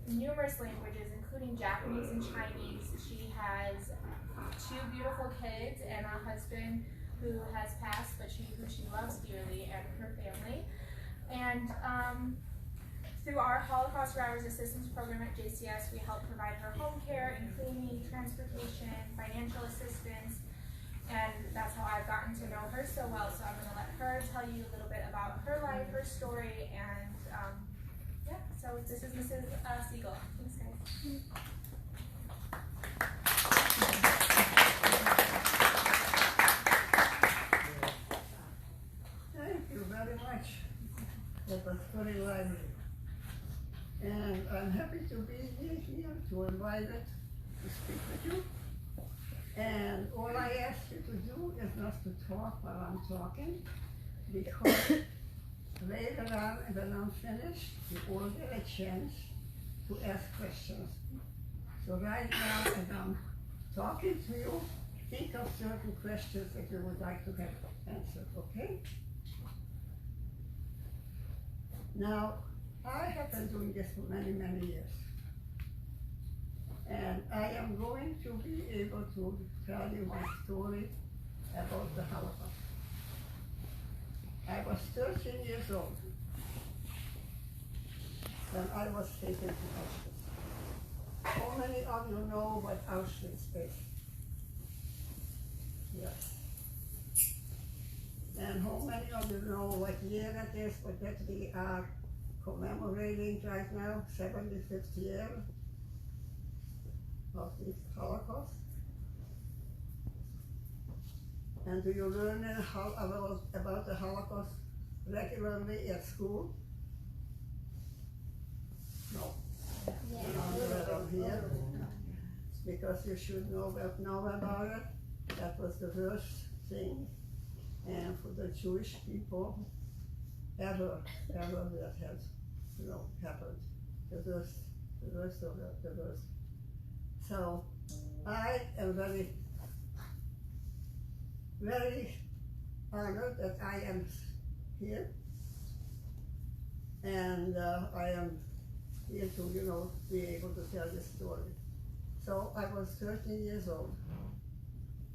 numerous languages, including Japanese and Chinese. She has 2 beautiful kids and a husband who has passed, but who she loves dearly, and her family. And through our Holocaust Survivors Assistance Program at JCS, we help provide her home care and cleaning, transportation, financial assistance, and that's how I've gotten to know her so well. So I'm going to let her tell you a little bit about her life, her story, and yeah, so this is Mrs. Siegal. Thanks, guys. Thank you very much. That was very lively. And I'm happy to be here to invite it to speak with you. And all I ask you to do is not to talk while I'm talking, because later on, when I'm finished, you all get a chance to ask questions. So right now, as I'm talking to you, think of certain questions that you would like to have answered, okay? Now, I have been doing this for many, many years. And I am going to be able to tell you my story about the Holocaust. I was 13 years old when I was taken to Auschwitz. How many of you know what Auschwitz is? Yes. And how many of you know what year it is, but that we are commemorating right now, 75th year of the Holocaust? And do you learn about the Holocaust regularly at school? No. Yeah. Around here. Because you should know about it. That was the worst thing, and for the Jewish people ever that has happened. The worst of the worst. So I am very, very honored that I am here, and I am here to be able to tell this story. So I was 13 years old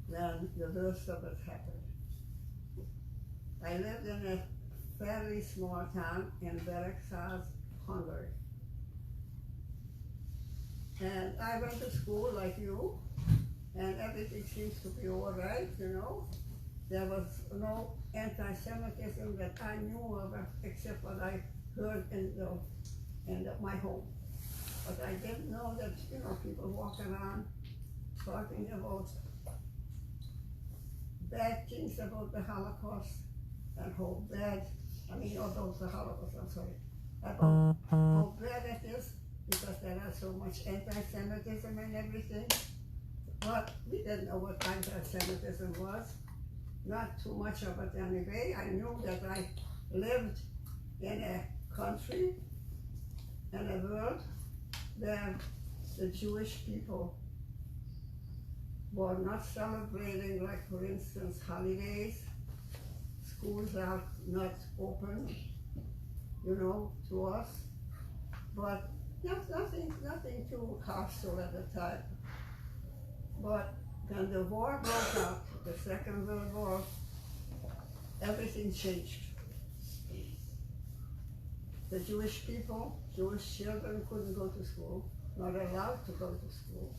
when the worst of it happened. I lived in a very small town in Beriksaz, Hungary. And I went to school like you, and everything seems to be all right, There was no anti-Semitism that I knew of, except what I heard in my home. But I didn't know that, people walk around talking about bad things about the Holocaust, and how bad, about the Holocaust, I'm sorry, about how bad it is, because there are so much anti-Semitism and everything. But we didn't know what anti-Semitism was. Not too much of it anyway. I knew that I lived in a country and a world where the Jewish people were not celebrating, like for instance, holidays. Schools are not open, to us. But nothing too hostile at the time. But when the war broke out, the Second World War, everything changed. The Jewish people, Jewish children couldn't go to school, not allowed to go to school.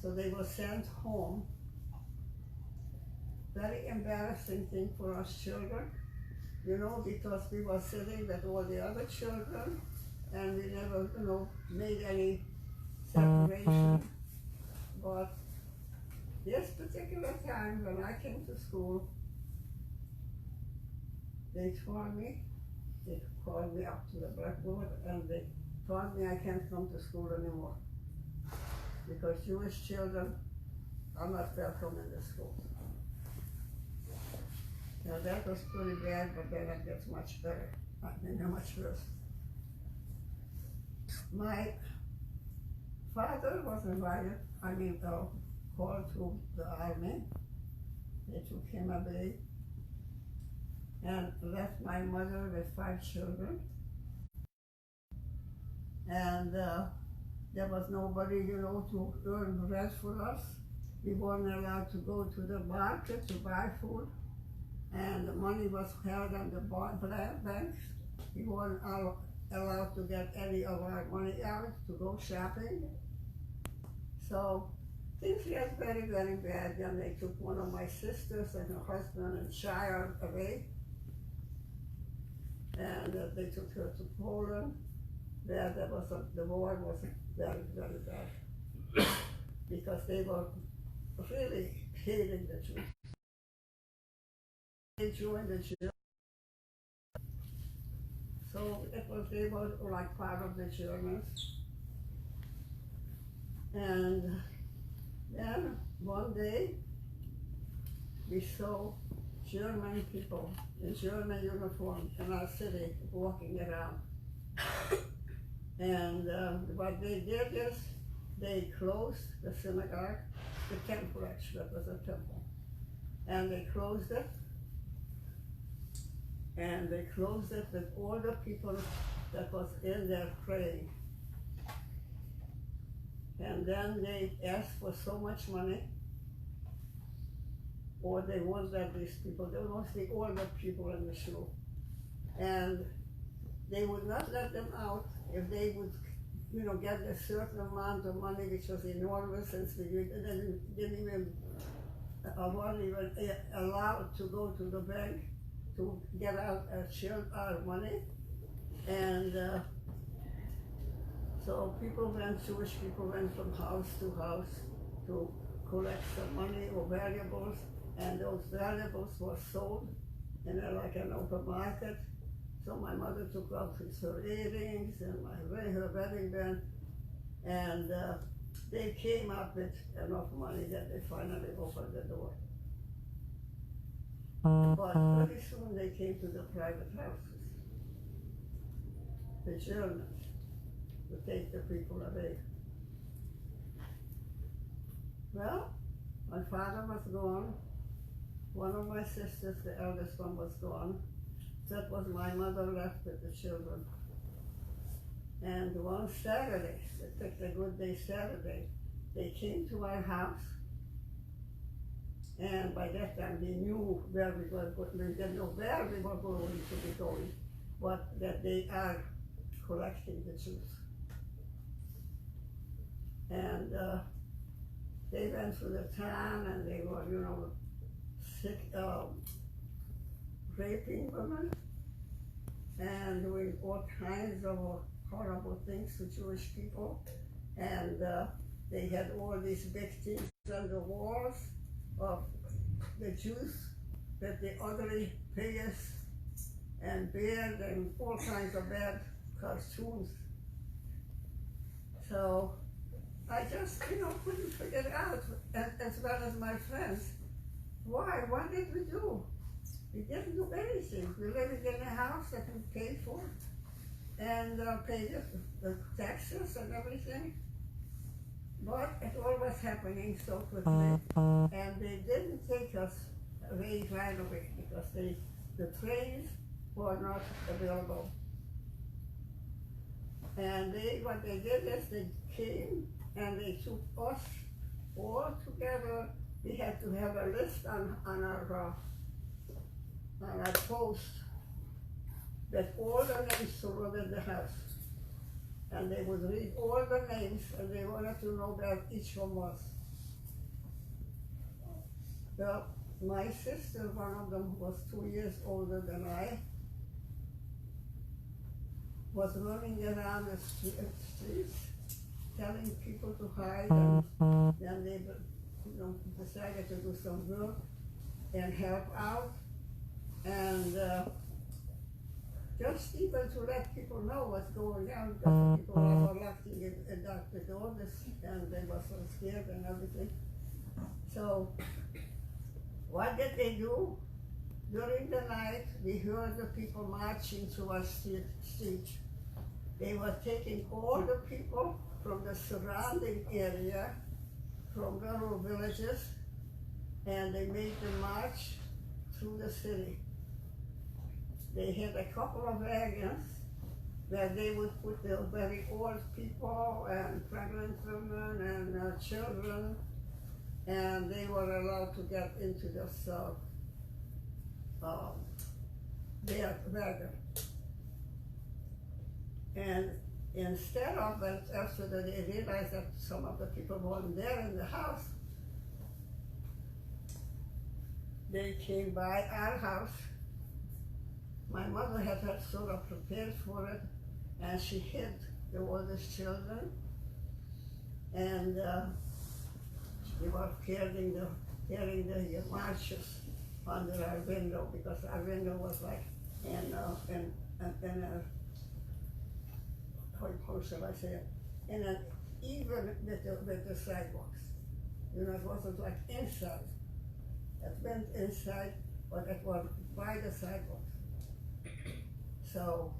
So they were sent home. Very embarrassing thing for us children, because we were sitting with all the other children, and we never, made any separation. But this particular time when I came to school, they called me up to the blackboard, and they told me I can't come to school anymore, because Jewish children are not welcome in the school. Now that was pretty bad, but then it gets much better, much worse. My father was invited, called to the army. They took him away and left my mother with 5 children. and there was nobody, to earn bread for us. We weren't allowed to go to the market to buy food, and the money was held on the banks. We weren't allowed to get any of our money out to go shopping. So things got very, very bad. Then they took one of my sisters and her husband and child away, and they took her to Poland. There was the war was very, very bad because they were really hating the Jews. They joined the Jews, so they were like part of the Germans. And then one day we saw German people in German uniform in our city walking around. And what they did is they closed the synagogue, the temple actually, it was a temple. And they closed it. And they closed it with all the people that was in there praying. And then they asked for so much money, or they wanted these people, they were mostly older people in the shul. And they would not let them out if they would, get a certain amount of money, which was enormous, since we weren't even allowed to go to the bank to get out our money. And so Jewish people went from house to house to collect some money or valuables, and those valuables were sold in like an open market. So my mother took out her earrings and her wedding band, and they came up with enough money that they finally opened the door. But pretty soon they came to the private houses, the Germans, to take the people away. Well, my father was gone. One of my sisters, the eldest one, was gone. That was my mother left with the children. And one Saturday, they picked a good day Saturday, they came to our house. And by that time we knew where we were going. We didn't know where we were going to be going, but that they are collecting the Jews. And they went through the town and they were, sick, raping women and doing all kinds of horrible things to Jewish people. And they had all these big things on the walls of the Jews with the ugly face and beard and all kinds of bad cartoons. So I just, couldn't figure it out, as well as my friends. Why? What did we do? We didn't do anything. We lived in a house that we paid for and paid the taxes and everything. But it all was happening so quickly. And they didn't take us away right away because the trains were not available. And what they did is they came and they took us all together. We had to have a list on our post that all the names who were in the house. And they would read all the names and they wanted to know where each one was. Well, my sister, one of them was 2 years older than I, was running around the streets telling people to hide, and then they decided to do some work and help out, and just even to let people know what's going on, because people were locking it at the door, and they were so scared and everything. So what did they do? During the night, we heard the people marching through our street. They were taking all the people from the surrounding area, from rural villages, and they made them march through the city. They had a couple of wagons where they would put the very old people and pregnant women and children, and they were allowed to get into this wagon. And instead of that, after they realized that some of the people weren't there in the house, they came by our house. My mother had her sort of prepared for it, and she hid the oldest children, and we were carrying the marches under our window, because our window was like in a, how shall I say it, in an even with the sidewalks. You know, it wasn't like inside. It went inside, but it was by the sidewalks. So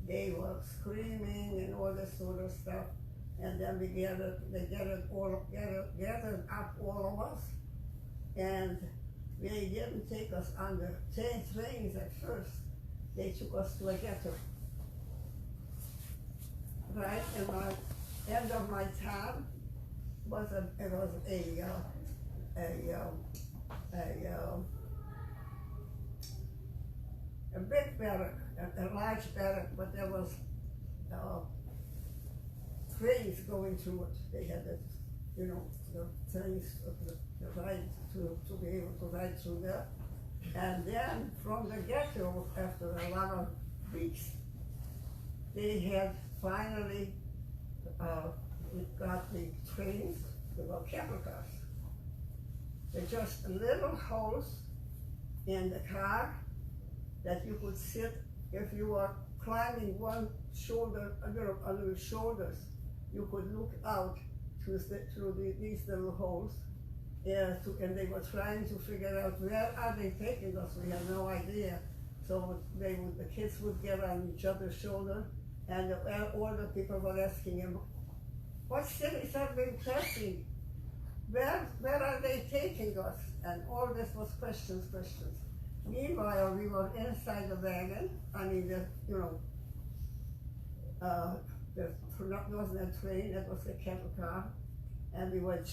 they were screaming and all this sort of stuff, and then they gathered up all of us, and they didn't take us on the trains at first. They took us to a ghetto. Right, and my end of my time was a big barrack, a large barrack, but there was trains going through it. They had the trains the ride to be able to ride through there. And then from the ghetto, after a lot of weeks, they had finally got the trains, they were cattle cars. They're just little holes in the car that you could sit. If you were climbing one shoulder under your shoulders, you could look out through these little holes. And they were trying to figure out where are they taking us. We had no idea. So the kids would get on each other's shoulder, and the older people were asking him, "What cities are they passing? Where are they taking us?" And all this was questions. Meanwhile, we were inside the wagon. I mean, there wasn't a train, it was a cattle car. And we were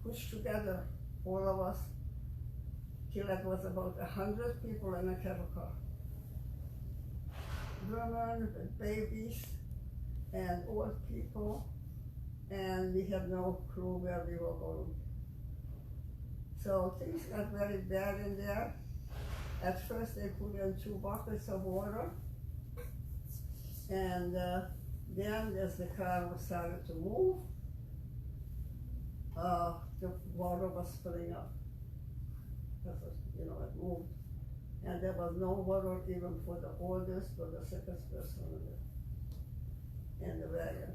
pushed together, all of us, till it was about 100 people in a cattle car. Women, babies, and old people, and we had no clue where we were going. So things got very bad in there. At first they put in 2 buckets of water, and then as the car started to move, the water was filling up. It moved. And there was no water even for the oldest or the sickest person in the wagon,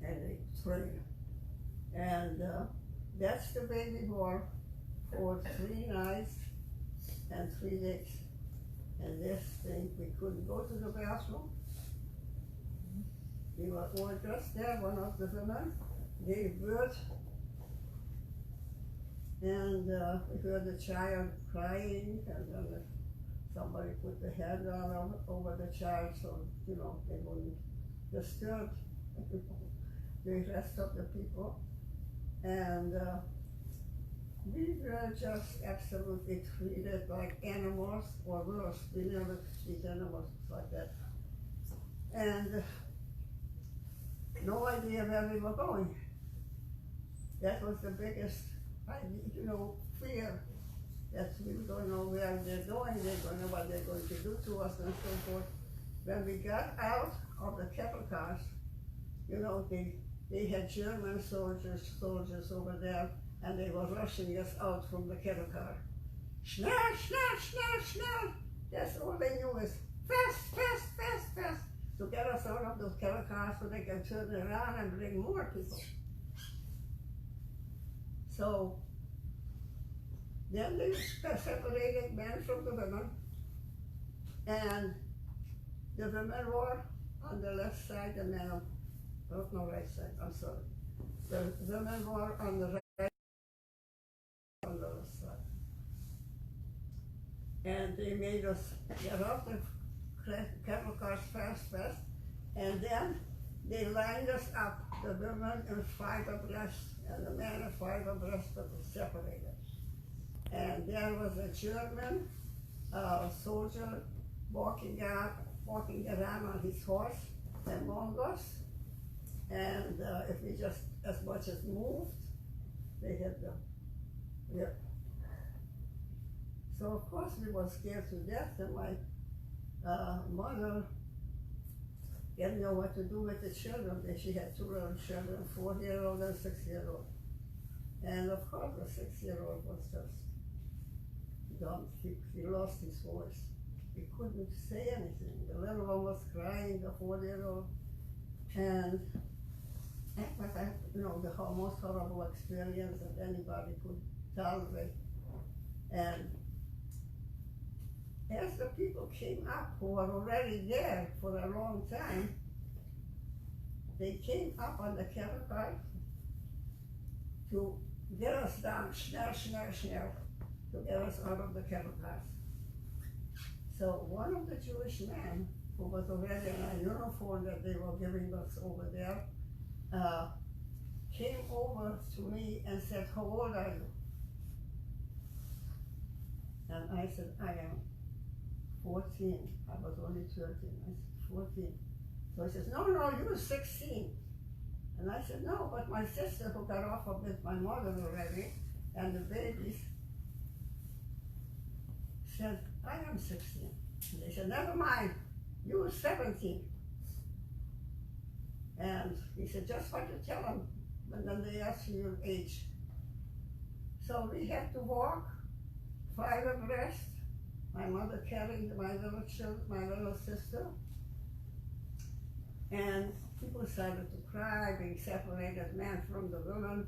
and the train. And that's the way we were for 3 nights and 3 days. And this thing, we couldn't go to the bathroom. We were all just there. One of the women gave birth, and we heard the child crying, and then somebody put the head on over the child so they wouldn't disturb the rest of the people. And we were just absolutely treated like animals, or worse. We never treat animals like that. And no idea where we were going. That was the biggest, fear, that we don't know where they're going, they don't know what they're going to do to us, and so forth. When we got out of the cattle cars, they had German soldiers over there, and they were rushing us out from the cattle car. Schnell, schnell, schnell, schnell! That's all they knew is fast, fast, fast, fast, to get us out of those cattle cars so they can turn around and bring more people. So then they separated men from the women, and the women were on the left side, the men right side, I'm sorry. The women were on the right, on the left side. And they made us get off the chemicals fast, and then they lined us up, the women in fiberglass and the men in fiberglass, but were separated. And there was a German soldier walking around on his horse among us, and if we just as much as moved, they hit them. Yeah. So of course we were scared to death, and my mother didn't know what to do with the children. She had two little children, 4-year-old and 6-year-old. And of course the 6-year-old was just dumb. He lost his voice. He couldn't say anything. The little one was crying, the 4-year-old. And that was, the most horrible experience that anybody could tolerate. And as the people came up who were already there for a long time, they came up on the cattle cart to get us down, schnell, to get us out of the cattle cart. So one of the Jewish men who was already in a uniform that they were giving us over there came over to me and said, "How old are you?" And I said, "I am 14. I was only 13. I said, 14. So he says, no, you're 16. And I said, no, but my sister who got off with my mother already and the babies said, I am 16. And they said, never mind, you're 17. And he said, just what you tell them, and then they ask you your age. So we had to walk 5 abreast. My mother carried my little sister, and people started to cry, being separated, men from the women,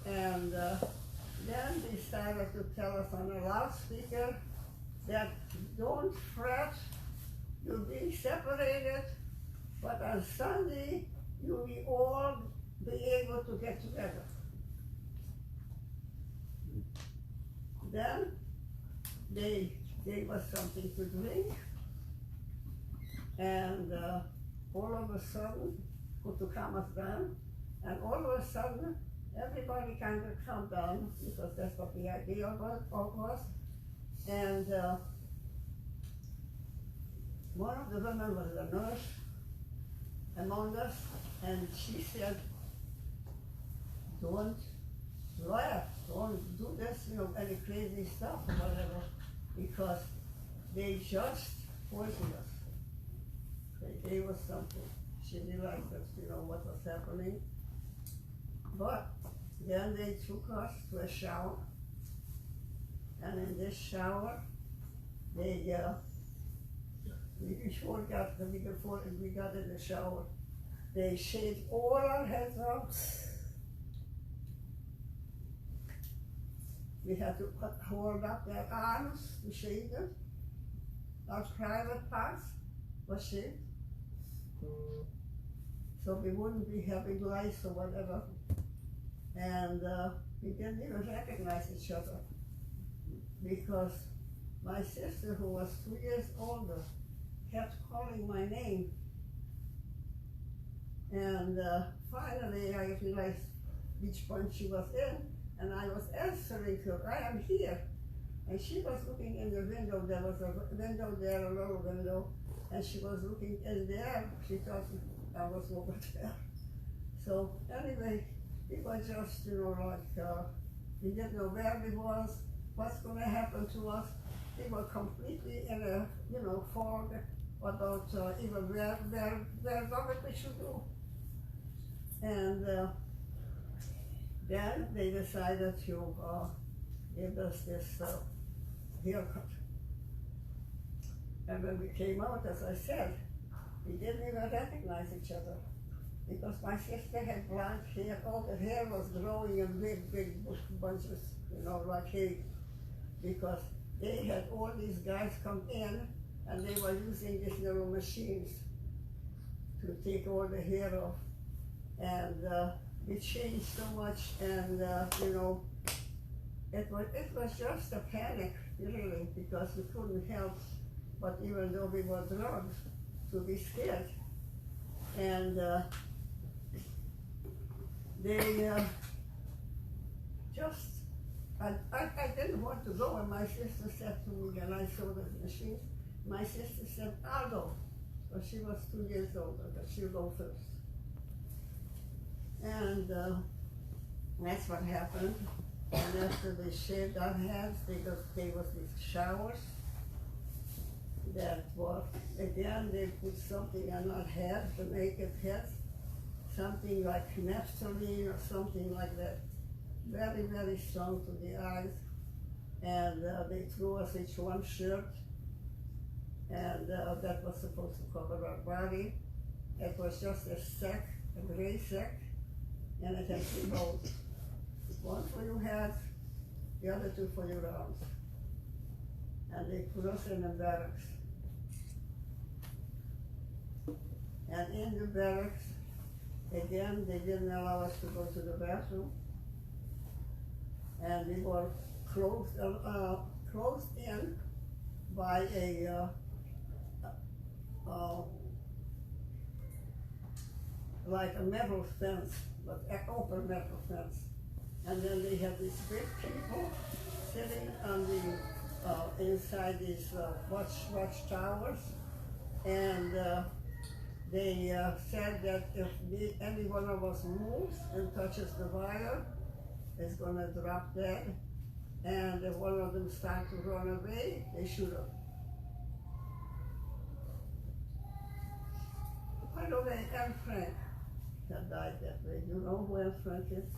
and then they started to tell us on a loudspeaker that don't fret, you'll be separated, but on Sunday you'll be all be able to get together. Then they gave us something to drink, and all of a sudden, to calm us down, and all of a sudden, everybody kind of calmed down, because that's what the idea was, and one of the women was a nurse among us, and she said, don't laugh, don't do this, any crazy stuff or whatever, because they just poisoned us. They gave us something. She realized that, what was happening. But then they took us to a shower, and in this shower, before we got in the shower, they shaved all our heads off. We had to hold up their arms to shave them. Our private parts were shaved, so we wouldn't be having lice or whatever. And we didn't even recognize each other, because my sister, who was 2 years older, kept calling my name. And finally I realized which one she was in, and I was answering her, I am here. And she was looking in the window. There was a window there, a little window, and she was looking in there. She thought I was over there. So anyway, we were just, we didn't know where we was, what's going to happen to us. We were completely in a, fog about even where what we should do. And then they decided to give us this haircut. And when we came out, as I said, we didn't even recognize each other, because my sister had blonde hair. All the hair was growing in big bunches, like hay, because they had all these guys come in, and they were using these little machines to take all the hair off. And it changed so much, and it was just a panic, really, because we couldn't help but even though we were drugged to be scared. And they just, I didn't want to go, and my sister said to me, and I saw the machine, my sister said, I'll go. But she was 2 years older, but she'll go first. And that's what happened. And after they shaved our heads, they gave us these showers. That was, again, they put something on our heads, the naked heads, something like naphthalene or something like that. Very, very strong to the eyes. And they threw us each one shirt. And that was supposed to cover our body. It was just a sack, a gray sack, and it had 2 holes. One for your head, the other 2 for your arms. And they put us in the barracks. And in the barracks, again, they didn't allow us to go to the bathroom. And we were closed in by a like a metal fence, but an open metal fence. And then they had these big people sitting on the inside these watch towers, and they said that if any one of us moves and touches the wire, it's gonna drop dead. And if one of them starts to run away, they shoot up. By the way, Anne Frank had died that way. You know who Anne Frank is?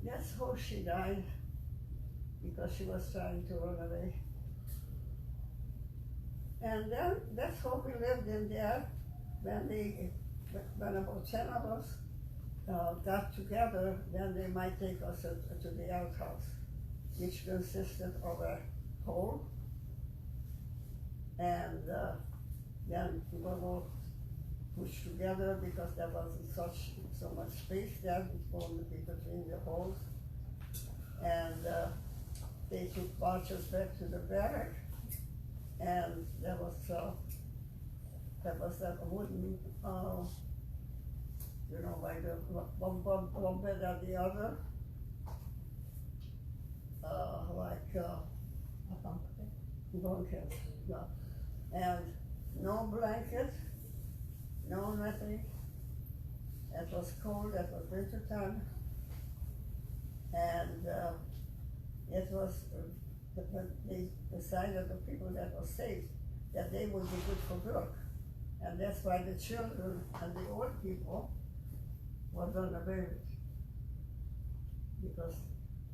That's how she died, because she was trying to run away. And then that's how we lived in there. When about 10 of us got together, then they might take us to the outhouse, which consisted of a hole, and then we were all pushed together because there wasn't so much space there only between the holes. And they took marchers back to the barrack, and there was that wooden, like the one bed or the other, blanket, no. And no blanket, no nothing. It was cold, it was winter time, and it was, they decided, the people that were safe, that they would be good for work. And that's why the children and the old people were done away with. Because,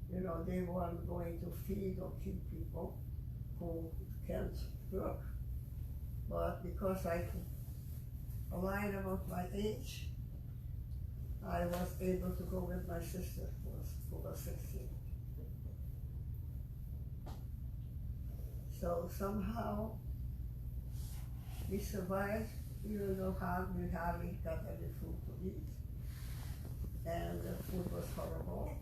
they weren't going to feed or keep people who can't work. But because I lied about my age, I was able to go with my sister who was 16. So somehow we survived, even though we hardly got any food to eat. And the food was horrible.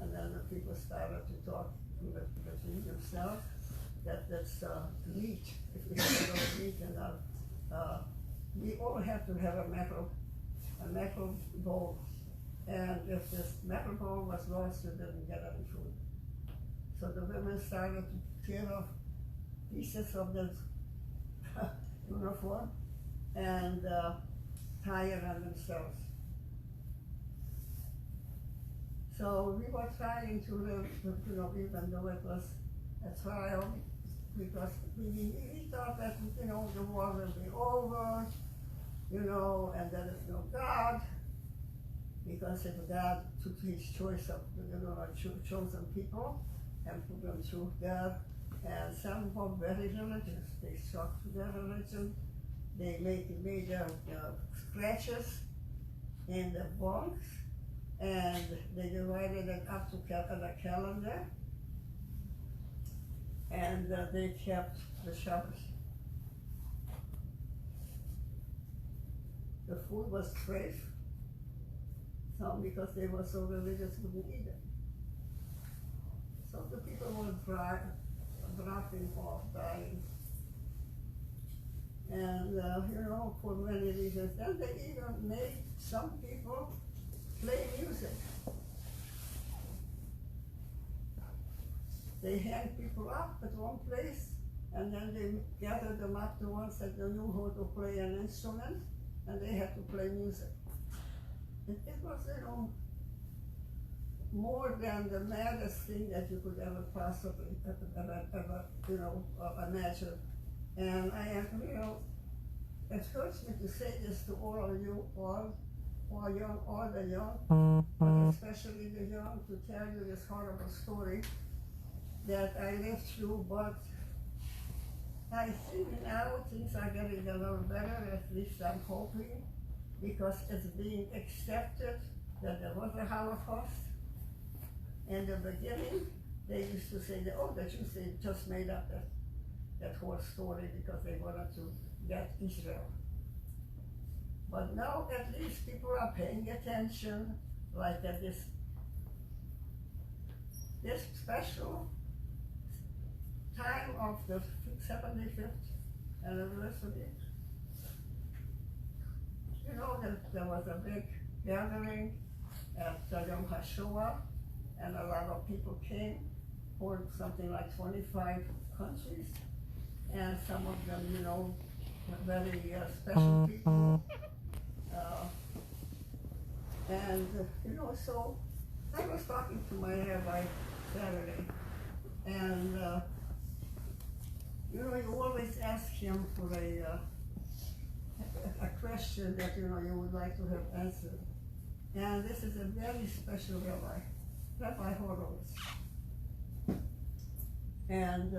And then the people started to talk between themselves that's meat. If we have a lot of meat enough, we all have to have a metal bowl. And if this metal bowl was lost, we didn't get any food. So the women started to tear off pieces of the uniform and tie it on themselves. So we were trying to live, even though it was a trial, because we thought that, the war will be over, and there is no God, because if God took his choice of, chosen people and put them through there, and some were very religious. They stuck to their religion. They made scratches in the bunks, and they divided it up to a calendar, and they kept the Shabbos. The food was treif, some because they were so religious wouldn't eat it. So the people would dropping off, dying. And, for many reasons. Then they even made some people play music. They hang people up at one place, and then they gathered them up, the ones that they knew how to play an instrument, and they had to play music. It was, more than the maddest thing that you could ever possibly imagine. And I am, it hurts me to say this to all of you, all the young, but especially the young, to tell you this horrible story that I lived through, but I think now things are getting a little better, at least I'm hoping, because it's being accepted that there was a Holocaust. In the beginning, they used to say that the Jews, they just made up that whole story because they wanted to get Israel. But now at least people are paying attention, like at this special time of the 75th anniversary. There was a big gathering at Yom HaShoah, and a lot of people came, for something like 25 countries, and some of them, very special people. So I was talking to my rabbi Saturday, and you always ask him for a question that you would like to have answered. And this is a very special rabbi, Rabbi Horowitz. And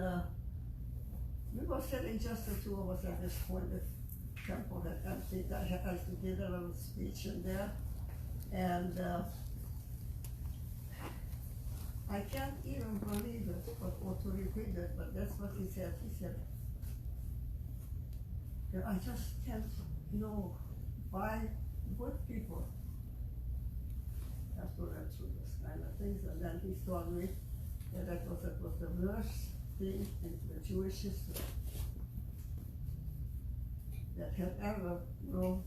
we were sitting just the two of us at this point. The temple had emptied. I had to give a little speech in there. And I can't even believe it, or to repeat it, but that's what he said. He said, I just can't, why good people have to learn through this kind of things. And then he told me that it was the worst thing in the Jewish history that had ever been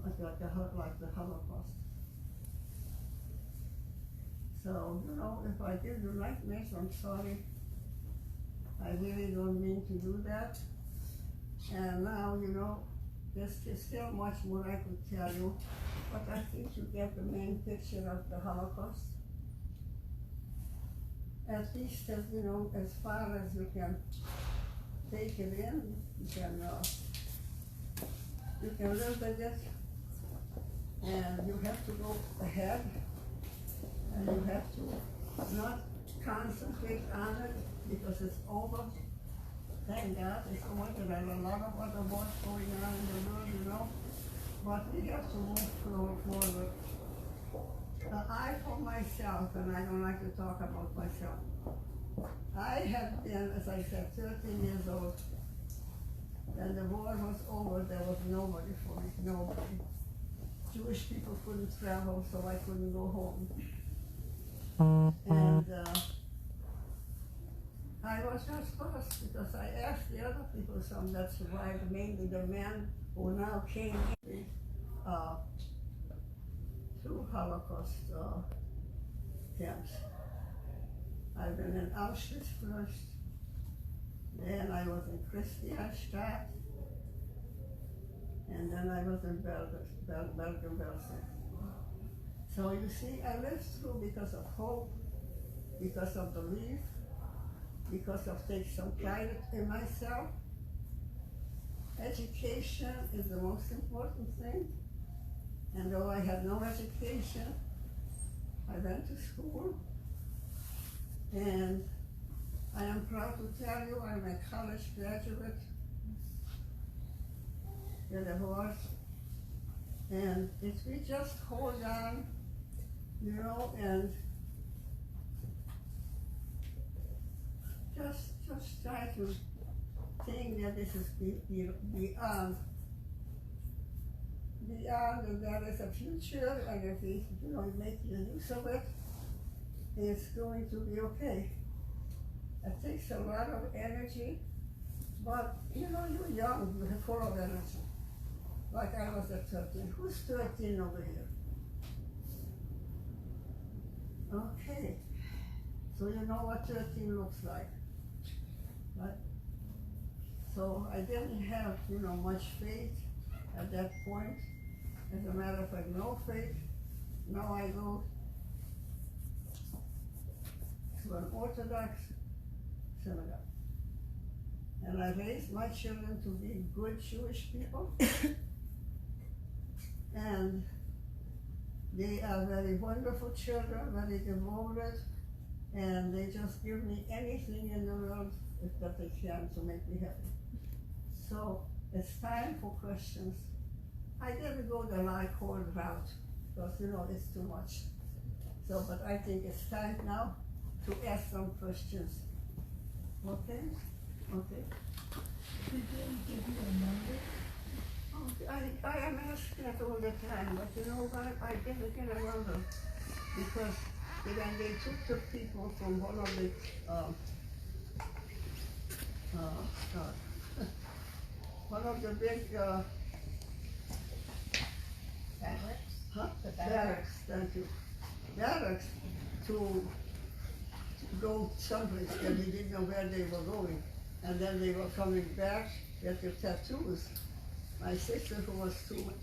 like the Holocaust. So, if I give you nightmares, I'm sorry. I really don't mean to do that. And now, there's still much more I could tell you, but I think you get the main picture of the Holocaust. At least, as far as you can take it in, you can live with it, and you have to go ahead, and you have to not concentrate on it because it's over. Thank God it's over. There are a lot of other wars going on in the world, but we have to move forward. I, for myself, and I don't like to talk about myself, I had been, as I said, 13 years old. When the war was over, there was nobody for me, nobody. Jewish people couldn't travel, so I couldn't go home. And I was just lost because I asked the other people, some that survived, mainly the men who now came through Holocaust camps. I've been in Auschwitz first, then I was in Christianstadt, and then I was in Bergen-Belsen. So you see, I lived through because of hope, because of belief, because of taking some pride in myself. Education is the most important thing. And though I had no education, I went to school. And I am proud to tell you I'm a college graduate with a horse. And if we just hold on, and just try to think that this is beyond, and there is a future, and if we, make use of it, it's going to be okay. It takes a lot of energy, but you know, you're young, you're full of energy. Like I was at 13. Who's 13 over here? Okay. So you know what 13 looks like, right? So I didn't have, you know, much faith at that point. As a matter of fact, no faith. Now I go to an Orthodox synagogue. And I raised my children to be good Jewish people. And they are very wonderful children, very devoted, and they just give me anything in the world that they can to make me happy. So it's time for questions. I didn't go the like-hold route because, you know, it's too much. So, but I think it's time now to ask some questions. Okay? Okay. Did they give you a number? Oh, I am asking it all the time, but you know what? I didn't get a number because when they took the people from one of the one of the big barracks, thank you, barracks to go someplace that they didn't know where they were going, and then they were coming back with their tattoos. My sister, who was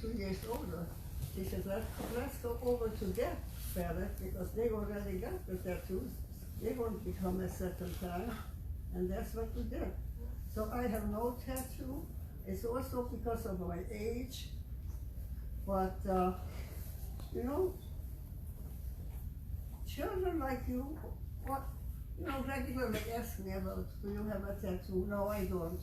two years older, she said, let's go over to that barrack because they already got the tattoos. They won't become a second time, and that's what we did. So I have no tattoo. It's also because of my age, but you know, children like you, what, you know, regularly ask me about, do you have a tattoo? No, I don't.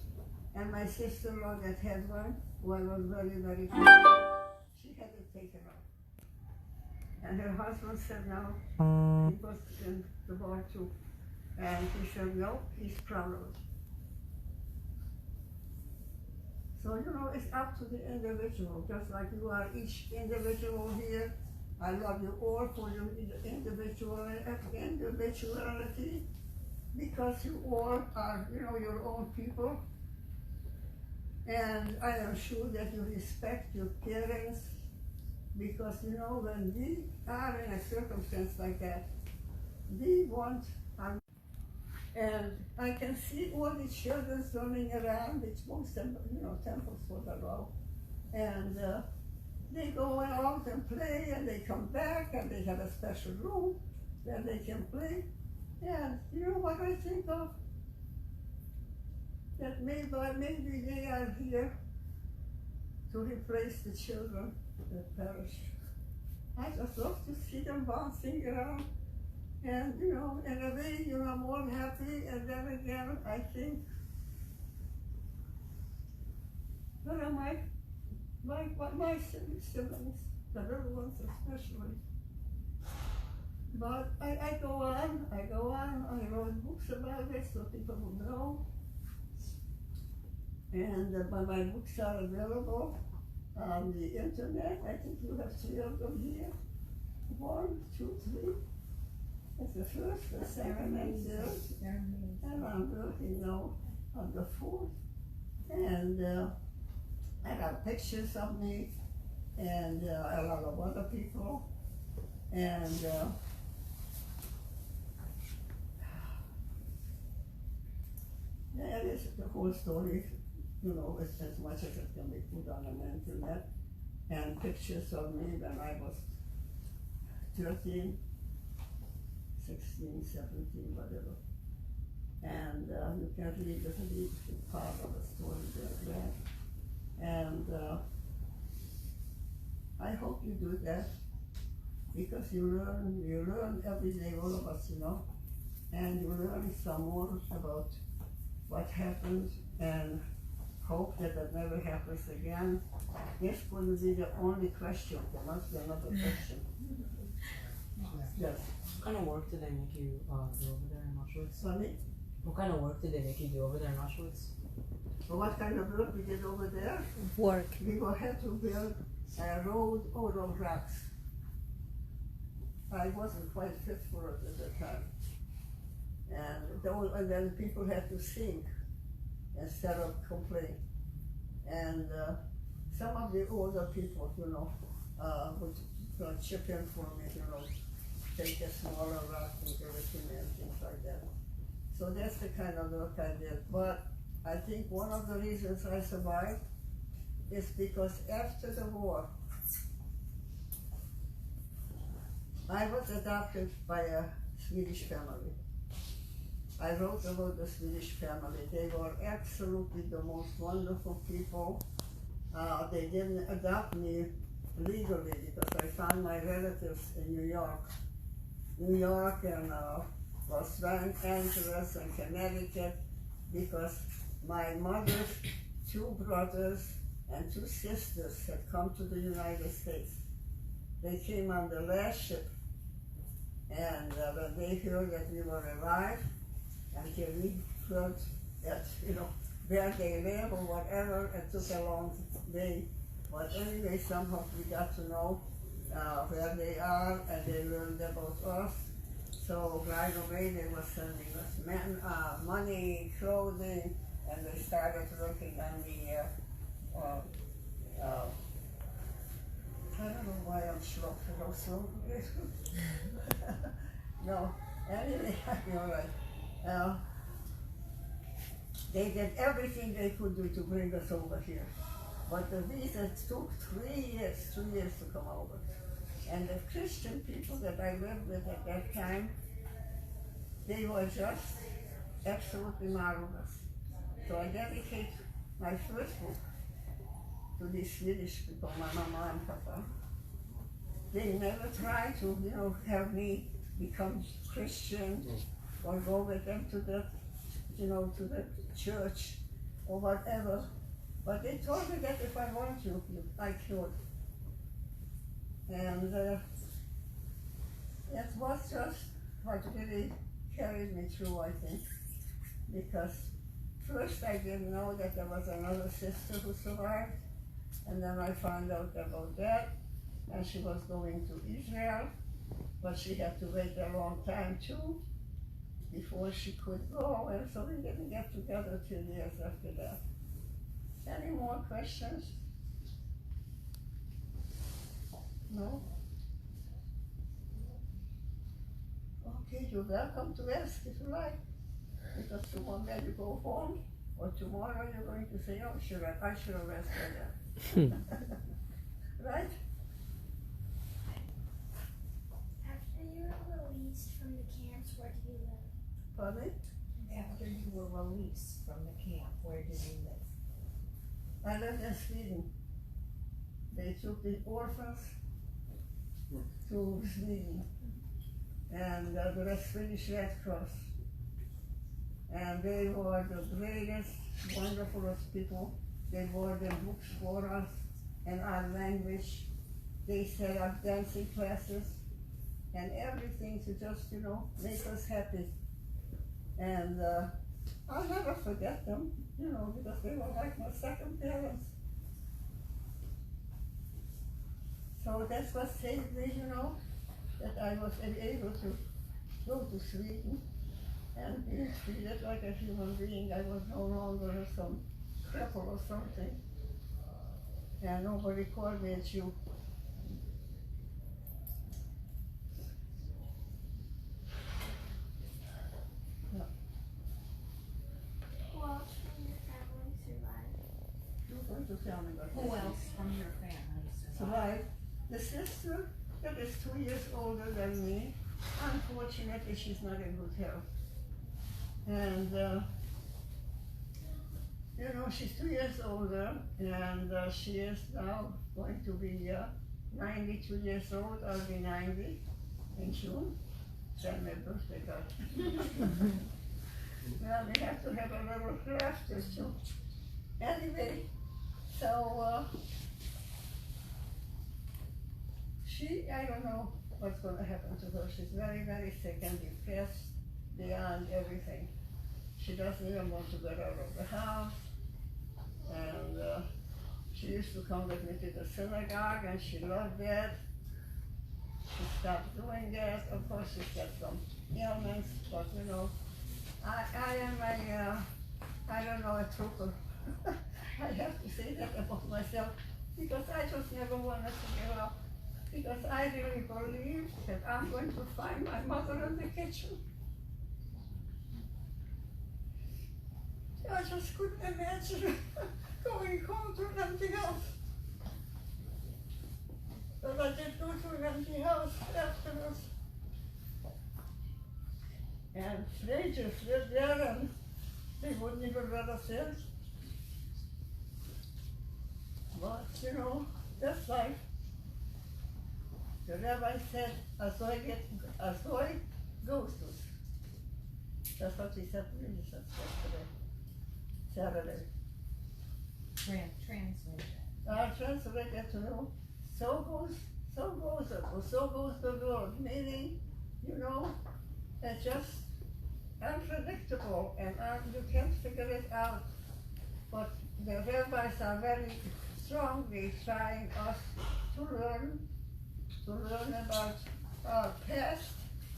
And my sister-in-law that had one, who I was very, very proud, she had it taken off. And her husband said no, he was in the bar too. And he said no, he's proud of it. So, you know, it's up to the individual, just like you are each individual here. I love you all for your individuality, because you all are, you know, your own people. And I am sure that you respect your parents, because, you know, when we are in a circumstance like that, we want, and I can see all the children running around, which most of them, you know, temples for the law, and they go out and play, and they come back, and they have a special room where they can play. And you know what I think of? That maybe they are here to replace the children that perish. I just love to see them bouncing around, and you know, in a way, you know, I'm more happy. And then again, I think, what am I? My siblings, the little ones especially. But I go on, I wrote books about it so people will know. And my books are available on the internet. I think you have 3 of them here. 1, 2, 3. It's the first, the second, and third. And I'm working now on the 4th. And I got pictures of me and a lot of other people. And yeah, this is the whole story. You know, it's as much as it can be put on the internet. And pictures of me when I was 13, 16, 17, whatever. And you can read the part of the story there. And I hope you do that, because you learn every day, all of us, you know, and you learn some more about what happened, and hope that that never happens again. This wouldn't be the only question. There must be another question. Yes. What kind of work did they make you do over there in Auschwitz? Sorry? What kind of work did they make you do over there in Auschwitz? So what kind of work we did over there? Work. We had to build a road out of rocks. I wasn't quite fit for it at the time. And then people had to sing instead of complain. And some of the older people, would chip in for me, take a smaller rock and give it to me and things like that. So that's the kind of work I did. But I think one of the reasons I survived is because after the war, I was adopted by a Swedish family. I wrote about the Swedish family. They were absolutely the most wonderful people. They didn't adopt me legally because I found my relatives in New York and Los Angeles and Connecticut, because my mother's 2 brothers and 2 sisters had come to the United States. They came on the last ship, and when they heard that we were alive, until we heard that, where they live or whatever, it took a long day. But anyway, somehow we got to know where they are, and they learned about us. So right away they were sending us money, clothing, and they started working on the, I don't know why I'm so no, anyway, you're right. They did everything they could do to bring us over here. But the visa took 3 years to come over. And the Christian people that I lived with at that time, they were just absolutely marvelous. So I dedicate my first book to these Swedish people, my mama and papa. They never tried to, have me become Christian or go with them to the, to the church or whatever. But they told me that if I want to, I could. And it was just what really carried me through, I think. Because first I didn't know that there was another sister who survived. And then I found out about that. And she was going to Israel. But she had to wait a long time too before she could go. And so we didn't get together 2 years after that. Any more questions? No? Okay, you're welcome to ask if you like. Because tomorrow when you go home, or tomorrow you're going to say, oh, I should have asked for that. Right? After you were released from the camps, where did you live? Pardon? After you were released from the camp, where did you live? I lived in Sweden. They took the orphans to Sweden, and the Swedish Red Cross. And they were the greatest, wonderfulest people. They brought the books for us in our language. They set up dancing classes and everything to just, make us happy. And I'll never forget them, because they were like my second parents. So that's what saved me, that I was able to go to Sweden and be treated like a human being. I was no longer some cripple or something. And nobody called me a Jew. Who else from your family survived? You're going to tell me about Who this. else from your family survived? Survived. The sister that is 2 years older than me, unfortunately she's not in good health. And she's 2 years older, and she is now going to be 92 years old. I'll be 90 in June. Send my birthday card. Well, we have to have a little laughter too. Anyway, so I don't know what's going to happen to her. She's very, very sick and depressed beyond everything. She doesn't even want to get out of the house. And she used to come with me to the synagogue, and she loved that. She stopped doing that. Of course, she's got some ailments, but I am I don't know, a trooper. I have to say that about myself because I just never wanted to give up. Because I really believe that I'm going to find my mother in the kitchen. I just couldn't imagine going home to an empty house. But I did go to an empty house afterwards. And strangers lived there and they wouldn't even let us in. But, you know, that's life. The rabbi said, Azoi ghostus. That's what he said to me yesterday, Saturday. Translation. I translated to him, so goes the world, meaning, you know, it's just unpredictable and you can't figure it out. But the rabbis are very strongly trying us to learn about our past,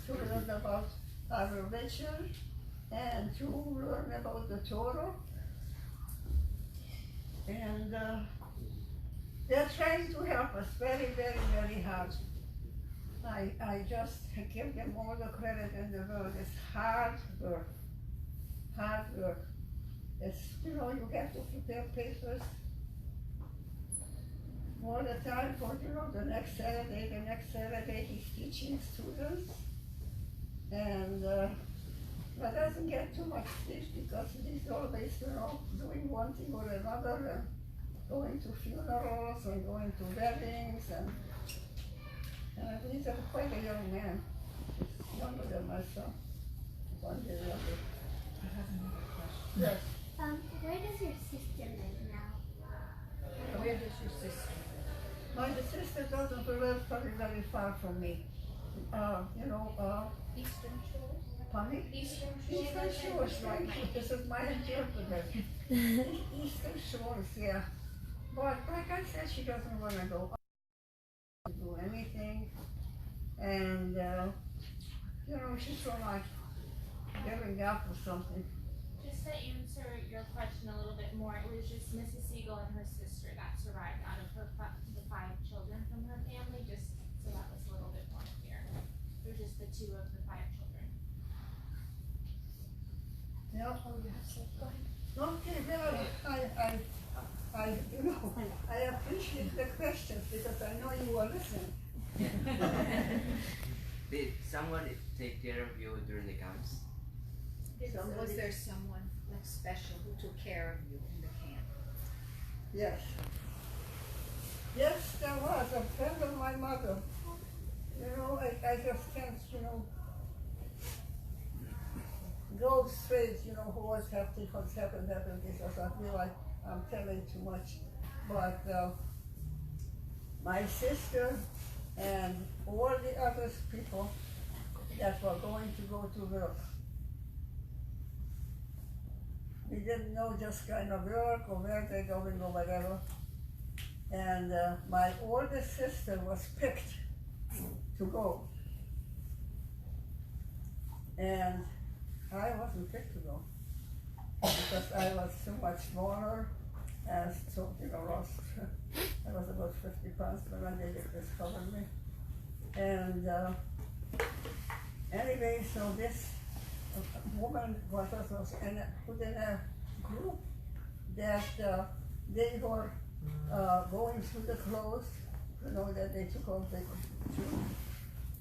to learn about our religion, and to learn about the Torah. And they're trying to help us very, very, very hard. I just give them all the credit in the world. It's hard work. It's, you know, you have to prepare papers all the time for, you know, the next Saturday he's teaching students. And that doesn't get too much sleep because he's always, you know, doing one thing or another and going to funerals and going to weddings and he's quite a young man. He's younger than my son. 1 year younger. I have another question. Yes. Where does your sister live now? Where does your sister live? My sister doesn't live very far from me. You know, Eastern Shores? pardon me? Eastern Eastern Shores, thank you. This is my interpreter. Eastern Shores, yeah. But like I said, she doesn't want to go to do anything. And, you know, she's so like giving up or something. Just to answer your question a little bit more, it was just Mrs. Siegal and her sister that survived out of the 5 children from her family, just so that was a little bit more clear. It was just the 2 of the 5 children. Yeah. Oh, you have to go ahead. Okay, well, you know, I appreciate the questions because I know you were listening. Did someone take care of you during the camps? Was there someone like special who took care of you in the camp? Yes. Yes, there was a friend of my mother. You know, I just can't, you know, go straight, you know, who was happening, what's happened, because I feel like I'm telling too much. But my sister and all the other people that were going to go to work, we didn't know just kind of work or where they're going or whatever. And my oldest sister was picked to go. And I wasn't picked to go because I was so much smaller and so, you know, lost. I was about 50 pounds when they discovered me. And anyway, so this woman was put in a group that they were going through the clothes, you know, that they took off the shoes,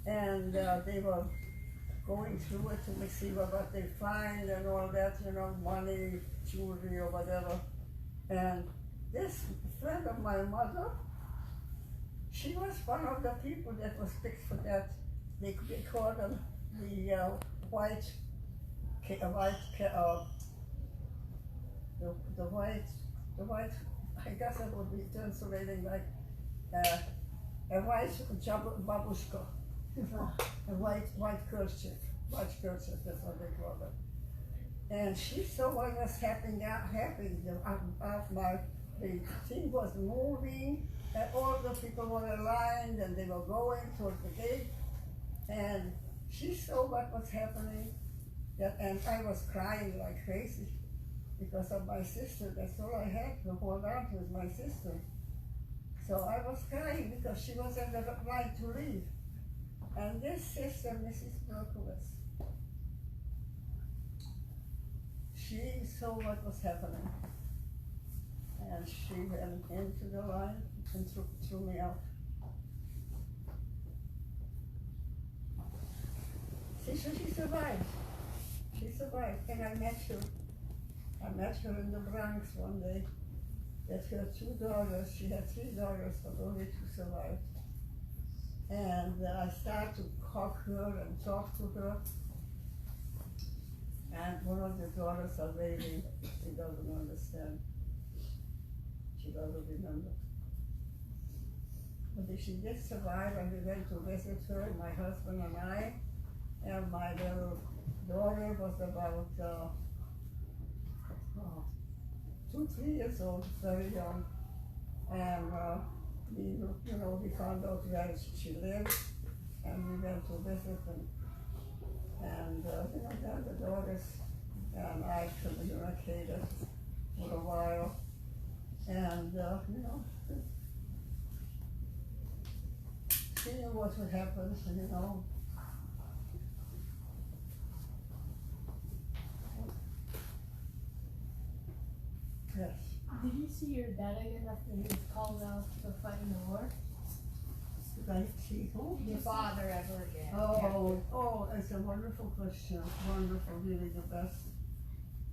and they were going through it to see what they find and all that, you know, money, jewelry or whatever. And this friend of my mother, she was one of the people that was picked for that. They called them the white, I guess it would be translating like a white babushka, a white kerchief, that's what they call it. And she saw what was happening. The thing was moving, and all the people were aligned, and they were going toward the gate. And she saw what was happening, And I was crying like crazy because of my sister. That's all I had to hold on to was my sister. So I was crying because she was in the line to leave. And this sister, Mrs. Berkowitz, she saw what was happening. And she went into the line and threw me out. See, so she survived. She survived. And I met her. I met her in the Bronx one day. That her 2 daughters, she had 3 daughters, but only 2 survived. And I started to hug her and talk to her. And one of the daughters are waiting. She doesn't understand. She doesn't remember. But if she did survive, and we went to visit her, my husband and I, and my little daughter was about 2-3 years old, very young. And we found out where she lived, and we went to visit them. And then the daughters and I communicated for a while. And seeing what would happen, Yes. Did you see your dad again after he was called out to fight in the war? Did I see who? Your father ever again? Oh, it's a wonderful question. Wonderful, really the best.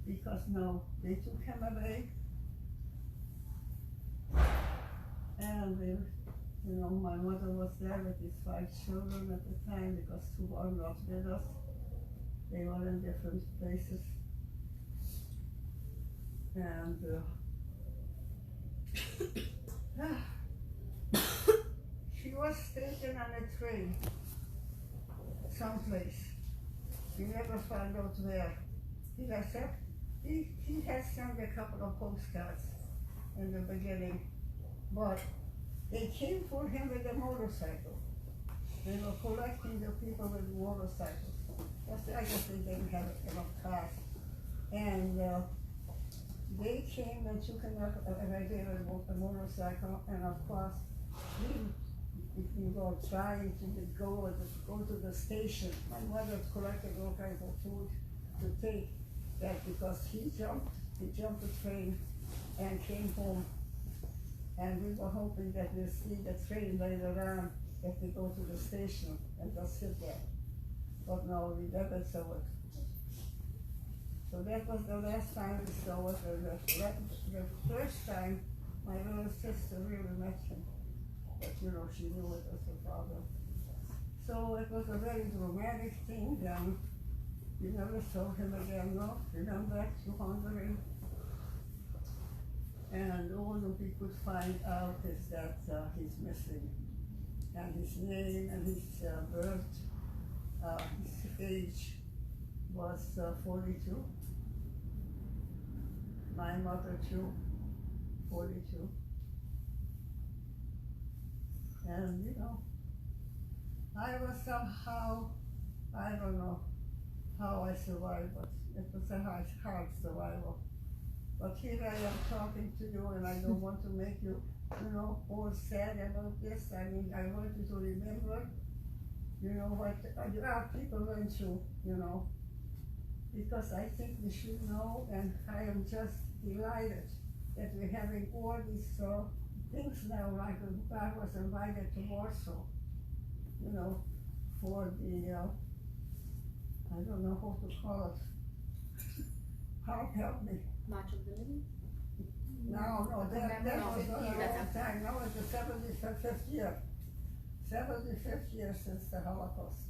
Because no, they took him away. And my mother was there with his 5 children at the time because 2 were not with us. They were in different places. And she was taken on a train someplace. We never found out where. He had sent a couple of postcards in the beginning, but they came for him with a motorcycle. They were collecting the people with motorcycles. I guess they didn't have enough cars. And they came and took him up a motorcycle, and of course, we were trying to go to the station. My mother collected all kinds of food to take that because he jumped the train and came home. And we were hoping that we'll see the train later on if we go to the station and just sit there. But no, we never saw it. So that was the last time we saw it. The first time my little sister really met him. But she knew it was her father. So it was a very dramatic thing, and we never saw him again, no? Remember, to Hungary? And all that we could find out is that he's missing. And his name and his birth, his age was 42. My mother too, 42. And I was somehow, I don't know how I survived, but it was a hard survival. But here I am talking to you, and I don't want to make you, all sad about this. I mean, I want you to remember, what people went through, because I think we should know, and I am just delighted that we're having all these things now, like I was invited to Warsaw, for the, I don't know how to call it. Help me. March of the Living? No, that was a long time. Now it's the 75th year. 75th year since the Holocaust.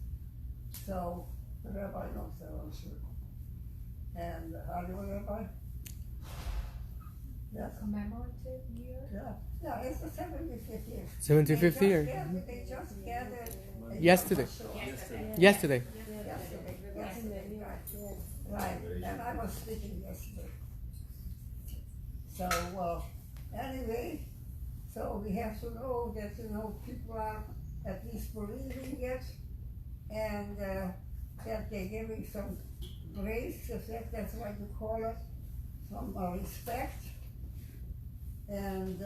So the rabbi knows that, I'm sure. And are you a rabbi? Yes. Commemorative year? Yeah, it's the 75th year. 75th year. They just gathered. Yesterday. Yesterday. Right, and I was speaking yesterday. So, anyway, so we have to know that, people are at least believing it, and that they're giving some grace, if that's what you call it, some respect, and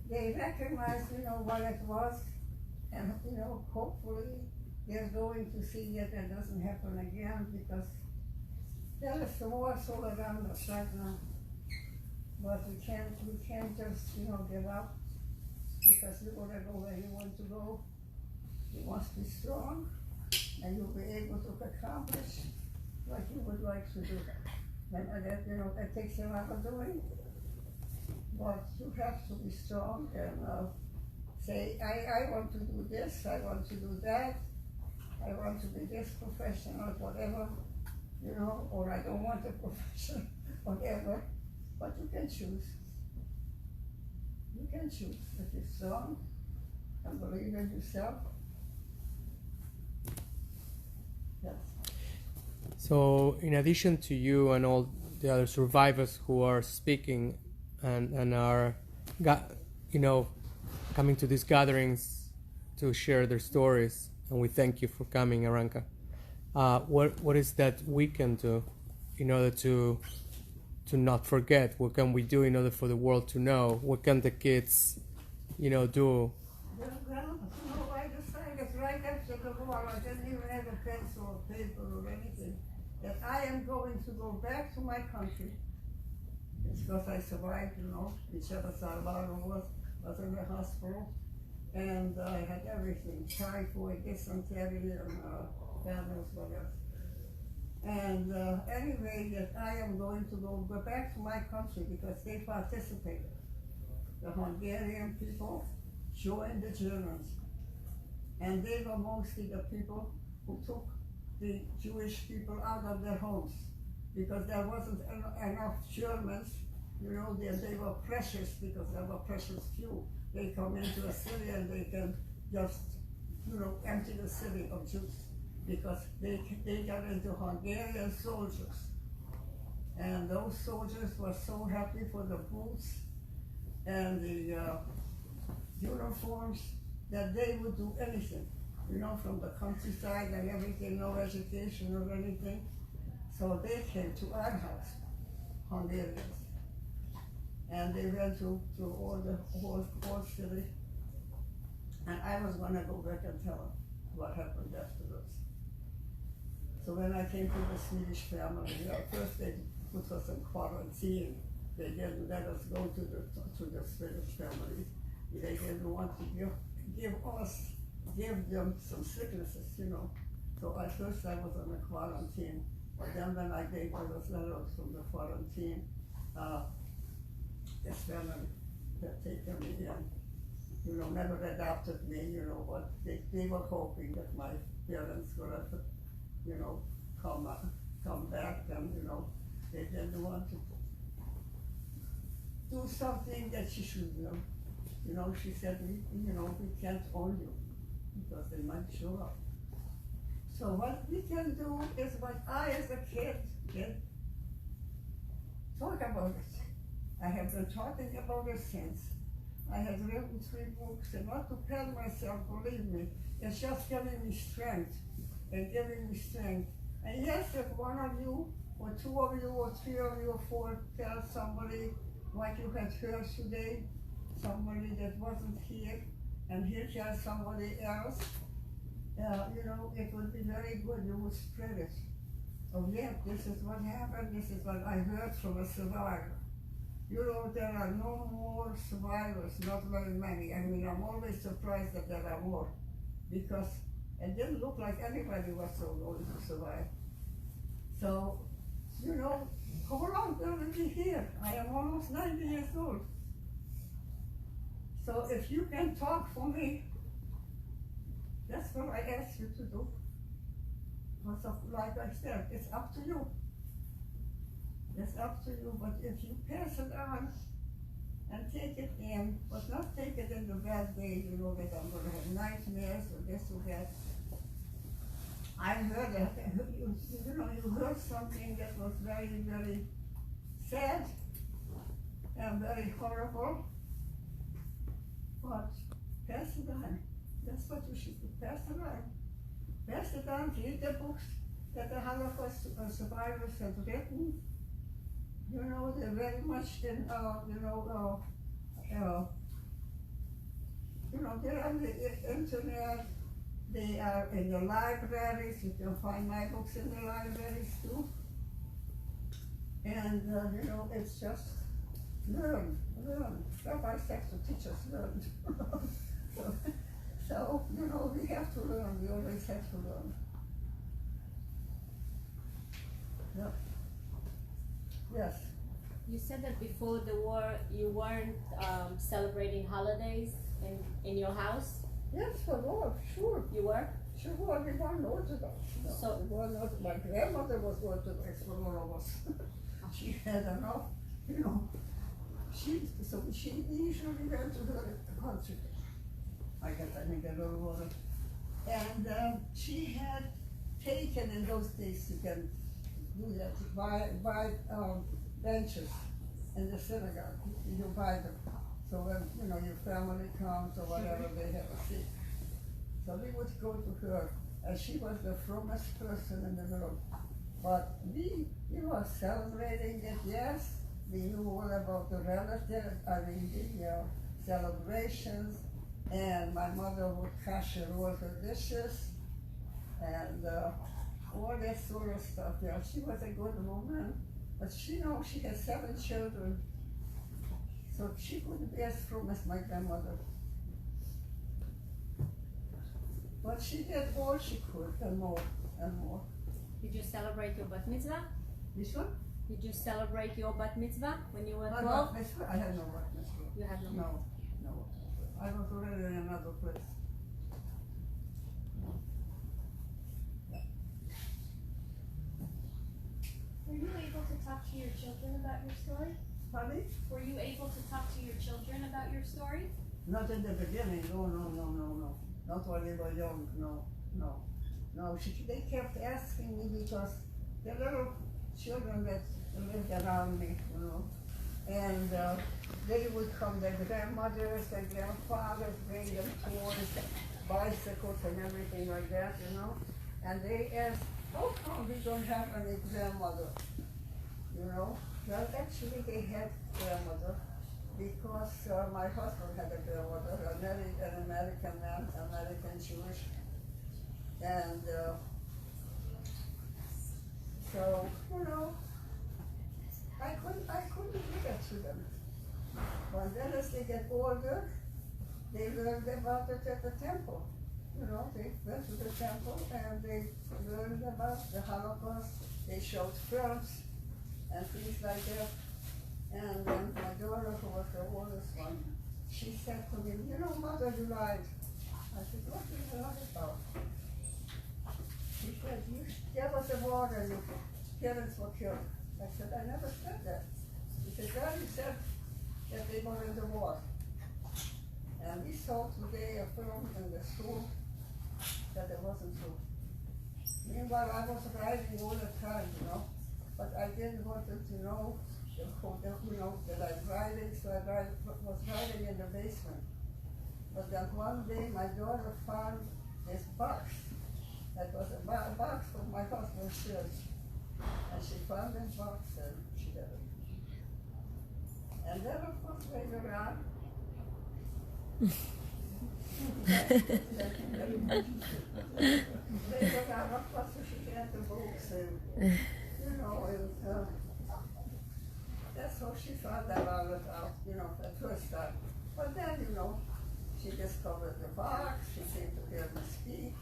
they recognize, what it was, and, hopefully they're going to see that it doesn't happen again, because there is war all around us right now. But we can't just, give up, because you want to go where you want to go. You must be strong, and you'll be able to accomplish what you would like to do. And that, it takes a lot of doing, but you have to be strong and say, I want to do this, I want to do that, I want to be this professional, whatever, or I don't want a profession, whatever, but you can choose. You can choose if you're strong and believe in yourself. Yes. So, in addition to you and all the other survivors who are speaking and are, coming to these gatherings to share their stories, and we thank you for coming, Aranka. What is that we can do in order to not forget? What can we do in order for the world to know? What can the kids, do? Well, I decided right after the war, I didn't even have a pencil or paper or anything, that I am going to go back to my country. It's because I survived, whichever Salvador was in the hospital, and I had everything, typhoid, dysentery, and God knows what else. And anyway, that I am going to go back to my country because they participated. The Hungarian people joined the Germans, and they were mostly the people who took the Jewish people out of their homes, because there wasn't enough Germans, they were precious, because there were precious few. They come into a city and they can just, empty the city of Jews, because they got into Hungarian soldiers. And those soldiers were so happy for the boots and the uniforms that they would do anything, from the countryside and everything, no education or anything. So they came to our house, Hungarians. And they went to all the whole city. And I was gonna go back and tell them what happened afterwards. So when I came to the Swedish family, first they put us in quarantine. They didn't let us go to the Swedish family. They didn't want to give them some sicknesses, So at first I was on a quarantine. But then when I gave all those letters from the quarantine, this family had taken me in, never adopted me, but they were hoping that my parents would have, come back, and, they didn't want to do something that she shouldn't have. She said, we can't own you, because they might show up. So what we can do is what I, as a kid, talk about it. I have been talking about it since. I have written 3 books, and not to pat myself, believe me, it's just giving me strength, and giving me strength. And yes, if one of you, or 2 of you, or 3 of you, or 4 tell somebody what you had heard today, somebody that wasn't here, and here tells somebody else, it would be very good. You would spread it. Oh yeah, this is what happened, this is what I heard from a survivor. There are no more survivors, not very many. I mean, I'm always surprised that there are more, because it didn't look like anybody was so going to survive. So, how long will we be here? I am almost 90 years old. So if you can talk for me, that's what I ask you to do. Because like I said, it's up to you. It's up to you, but if you pass it on and take it in, but not take it in the bad way, that I'm going to have nightmares or this or that. I heard that, you heard something that was very, very sad and very horrible, but pass it on. That's what you should do, pass it on. Pass it on, read the books. that the Holocaust survivors have written. You know, they're very much in, they're on the internet. They are in the libraries. You can find my books in the libraries too. And it's just learn. Step by step the teachers learn. So, we have to learn. We always have to learn. Yep. Yes. You said that before the war you weren't celebrating holidays in your house? Yes, for war, sure. You were? Sure, we weren't Orthodox. No, So- we were not. My grandmother was Orthodox for all of us. She had enough, she usually went to her country. I guess I need a little water. And she had taken in those days, you can do that, buy benches in the synagogue. You buy them. So when, your family comes or whatever, they have a seat. So we would go to her, and she was the fromest person in the world. But we were celebrating it, yes. We knew all about the relatives, the celebrations, and my mother would cash all her dishes, and all that sort of stuff. Yeah, she was a good woman, but she had 7 children, so she couldn't be as frum as my grandmother. But she did all she could, and more, and more. Did you celebrate your bat mitzvah? This one? Did you celebrate your bat mitzvah when you were My 12? bat mitzvah? I had no bat mitzvah. You had no. No. I was already in another place. Were you able to talk to your children about your story? Honey? Were you able to talk to your children about your story? Not in the beginning, no. Not when they were young, no. They kept asking me because the little children that lived around me, and they would come, their grandmothers, their grandfathers, bring them toys, bicycles and everything like that, and they asked, how come we don't have any grandmother, Well, actually they had grandmother, because my husband had a grandmother, an American man, American Jewish, and so, I couldn't give it to them. But then as they get older, they learned about it at the temple. They went to the temple and they learned about the Holocaust. They showed films and things like that. And then my daughter, who was the oldest one, she said to me, Mother, you lied. I said, what did you lie about? She said, there was a war and your parents were killed. I said, I never said that. She said, Daddy said that they were in the war. And we saw today a film in the school that it wasn't true. Meanwhile, I was writing all the time, but I didn't want them to know that I'm writing, so I was writing in the basement. But then one day my daughter found this box that was a box from my husband's shirt. And she found this box and she did it. And then of course later on, of course she had the books and, that's how she found that all out, at first time. But then, she discovered the box, she came to hear me speak,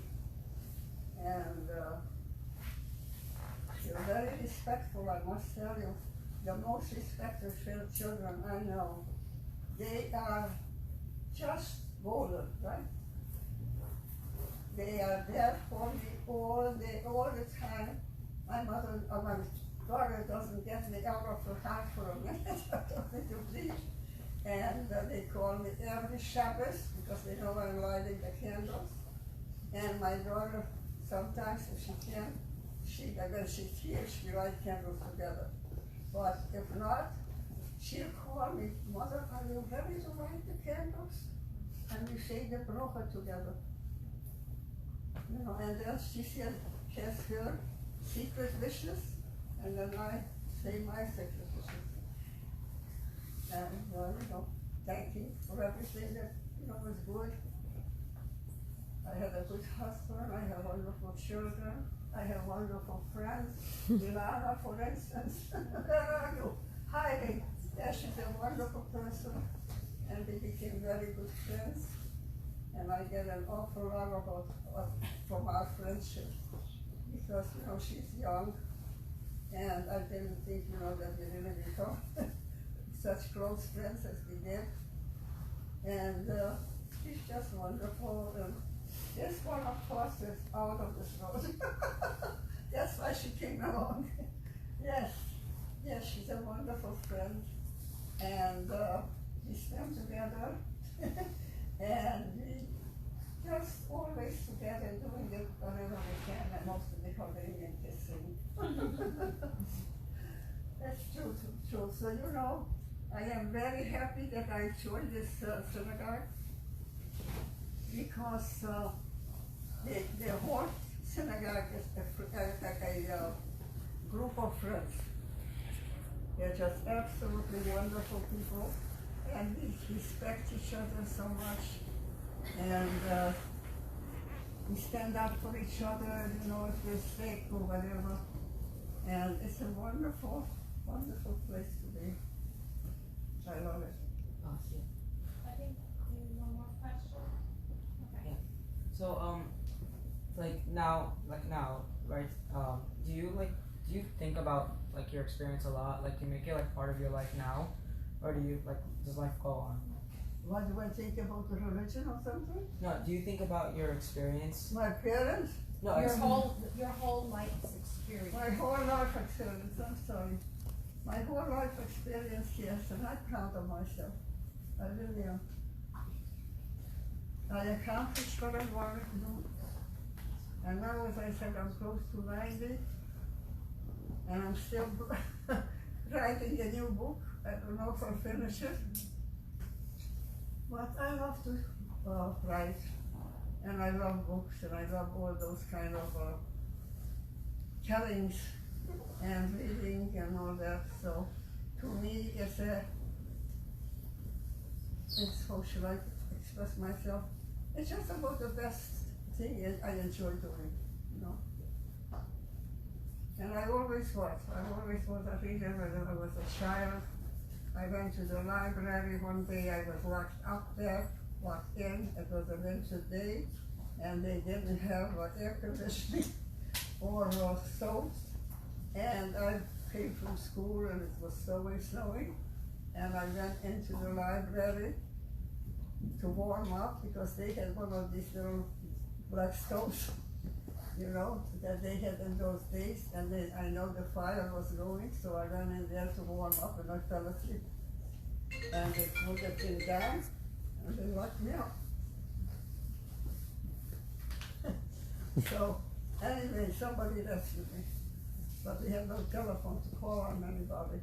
and she was very respectful, I must tell you. The most respected children I know, they are just golden, right? They are there for me all the time. My daughter doesn't get me out of her house for a minute, I don't need to leave. And they call me every Shabbos because they know I'm lighting the candles. And my daughter, sometimes if she can, when she's here, she light candles together. But if not, she'll call me, Mother, are you ready to light the candles? And we say the bracha together. And then she said, has her secret wishes, and then I say my secret wishes. And thank you for everything that was good. I had a good husband. I have wonderful children. I have wonderful friends. Lara, for instance. Where are you? Hiding. Yeah, she's a wonderful person. And we became very good friends. And I get an awful lot from our friendship. Because, she's young. And I didn't think, that we really become such close friends as we did. And she's just wonderful. And this one, of course, is out of this road. That's why she came along. Yes, she's a wonderful friend. And we spend together. And we just always together doing it whenever we can, and mostly hugging and kissing. That's true. So, I am very happy that I joined this synagogue, because the whole synagogue is like a group of friends. They're just absolutely wonderful people, and we respect each other so much, and we stand up for each other, if we're sick or whatever, and it's a wonderful, wonderful place to be. I love it. Awesome. I think maybe one more question. Okay. Yeah. So now, right? Do you think about your experience a lot? You make it part of your life now, or do you does life go on? What do I think about the religion or something? No. Do you think about your experience? My parents? No. Your whole life's experience. My whole life experience, I'm sorry. My whole life experience, yes, and I'm proud of myself. I really am. I accomplished what I wanted to do. And now, as I said, I'm close to 90, and I'm still writing a new book. I don't know if I'll finish it. But I love to write, and I love books, and I love all those kind of tellings and reading and all that. So to me, it's how should I express myself? It's just about the best thing I enjoy doing, And I always was a reader when I was a child. I went to the library one day. I was locked in. It was a winter day, and they didn't have air conditioning or stoves. And I came from school, and it was snowing, and I went into the library to warm up, because they had one of these little black stoves, that they had in those days, and then I know the fire was going, so I ran in there to warm up, and I fell asleep. And they put the thing down, and they locked me up. So, anyway, somebody rescued me. But we had no telephone to call on anybody.